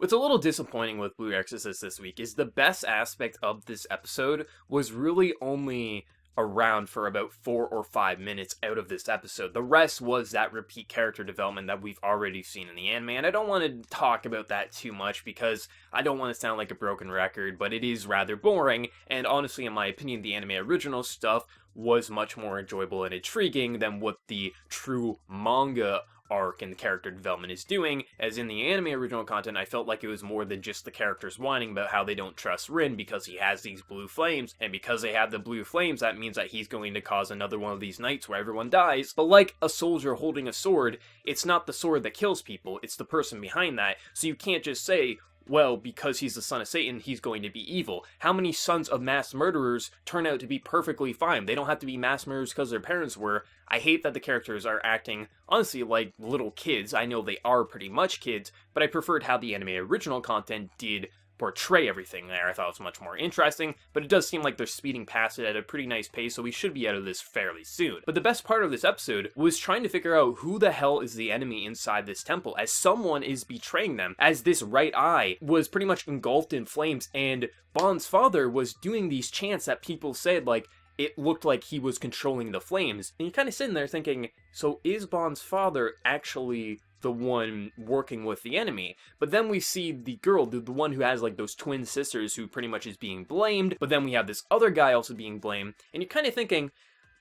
What's a little disappointing with Blue Exorcist this week is the best aspect of this episode was really only around for about 4 or 5 minutes out of this episode. The rest was that repeat character development that we've already seen in the anime, and I don't want to talk about that too much because I don't want to sound like a broken record, but it is rather boring, and honestly, in my opinion, the anime original stuff was much more enjoyable and intriguing than what the true manga arc and the character development is doing, as in the anime original content, I felt like it was more than just the characters whining about how they don't trust Rin because he has these blue flames, and because they have the blue flames, that means that he's going to cause another one of these nights where everyone dies. But like a soldier holding a sword, it's not the sword that kills people, it's the person behind that, so you can't just say, well, because he's the son of Satan, he's going to be evil. How many sons of mass murderers turn out to be perfectly fine? They don't have to be mass murderers because their parents were. I hate that the characters are acting, honestly, like little kids. I know they are pretty much kids, but I preferred how the anime original content did portray everything there. I thought it was much more interesting, but it does seem like they're speeding past it at a pretty nice pace, so we should be out of this fairly soon. But the best part of this episode was trying to figure out who the hell is the enemy inside this temple, as someone is betraying them, as this right eye was pretty much engulfed in flames, and Bond's father was doing these chants that people said, like, it looked like he was controlling the flames, and you're kind of sitting there thinking, so is Bond's father actually the one working with the enemy? But then we see the girl, the one who has like those twin sisters who pretty much is being blamed, but then we have this other guy also being blamed, and you're kind of thinking,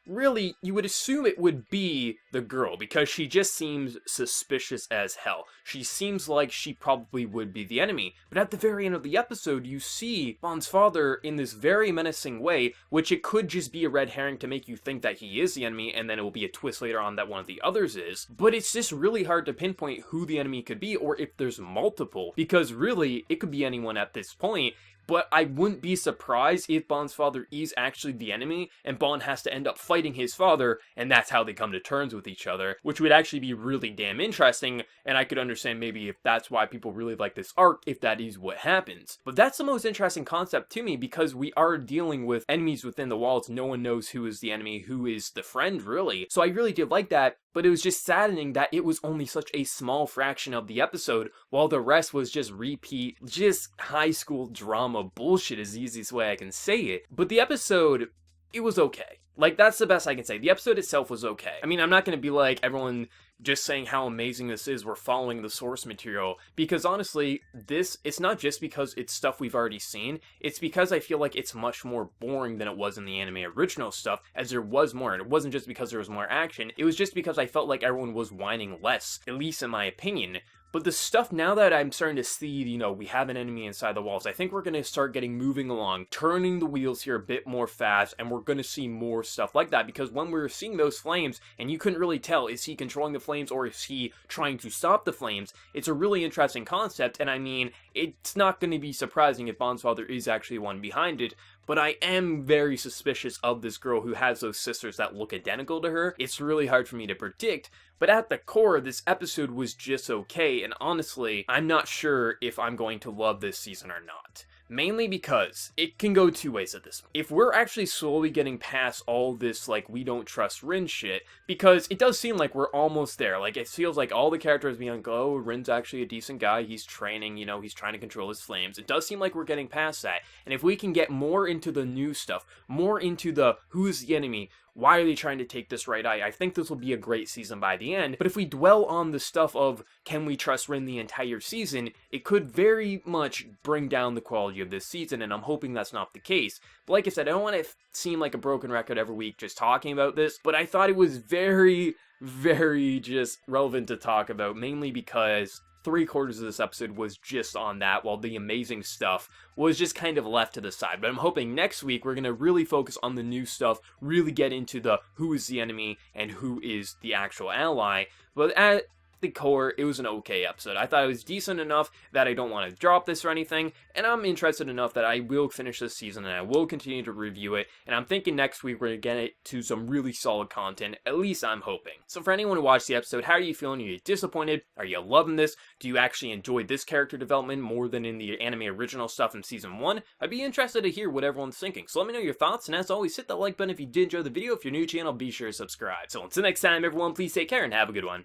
really, you would assume it would be the girl, because she just seems suspicious as hell. She seems like she probably would be the enemy. But at the very end of the episode, you see Bond's father in this very menacing way, which it could just be a red herring to make you think that he is the enemy, and then it will be a twist later on that one of the others is. But it's just really hard to pinpoint who the enemy could be, or if there's multiple, because really, it could be anyone at this point. But I wouldn't be surprised if Bond's father is actually the enemy, and Bond has to end up fighting his father, and that's how they come to terms with each other, which would actually be really damn interesting, and I could understand maybe if that's why people really like this arc, if that is what happens. But that's the most interesting concept to me, because we are dealing with enemies within the walls. No one knows who is the enemy, who is the friend, really. So I really did like that, but it was just saddening that it was only such a small fraction of the episode, while the rest was just repeat, just high school drama bullshit is the easiest way I can say it. But the episode, it was okay. Like, that's the best I can say. The episode itself was okay. I mean, I'm not going to be like everyone just saying how amazing this is, we're following the source material, because honestly, it's not just because it's stuff we've already seen, it's because I feel like it's much more boring than it was in the anime original stuff, as there was more, and it wasn't just because there was more action, it was just because I felt like everyone was whining less, at least in my opinion. But the stuff, now that I'm starting to see, you know, we have an enemy inside the walls, I think we're going to start moving along, turning the wheels here a bit more fast, and we're going to see more stuff like that, because when we were seeing those flames, and you couldn't really tell, is he controlling the flames, or is he trying to stop the flames, it's a really interesting concept, and I mean, it's not going to be surprising if Bond's father is actually one behind it, but I am very suspicious of this girl who has those sisters that look identical to her. It's really hard for me to predict, but at the core, this episode was just okay, and honestly, I'm not sure if I'm going to love this season or not. Mainly because it can go two ways at this point. If we're actually slowly getting past all this, like, we don't trust Rin shit, because it does seem like we're almost there. Like, it feels like all the characters being like, oh, Rin's actually a decent guy, he's training, you know, he's trying to control his flames. It does seem like we're getting past that. And if we can get more into the new stuff, more into the who's the enemy, why are they trying to take this right eye, I think this will be a great season by the end. But if we dwell on the stuff of, can we trust Rin the entire season, it could very much bring down the quality of this season, and I'm hoping that's not the case. But like I said, I don't want to seem like a broken record every week just talking about this, but I thought it was very, very just relevant to talk about, mainly because 3/4 of this episode was just on that, while the amazing stuff was just kind of left to the side. But I'm hoping next week we're going to really focus on the new stuff, really get into the who is the enemy and who is the actual ally. But at the core, it was an okay episode. I thought it was decent enough that I don't want to drop this or anything, and I'm interested enough that I will finish this season and I will continue to review it, and I'm thinking next week we're going to get it to some really solid content, at least I'm hoping. So for anyone who watched the episode, how are you feeling? Are you disappointed? Are you loving this? Do you actually enjoy this character development more than in the anime original stuff in Season 1? I'd be interested to hear what everyone's thinking, so let me know your thoughts, and as always, hit that like button if you did enjoy the video. If you're new to the channel, be sure to subscribe. So until next time, everyone, please take care and have a good one.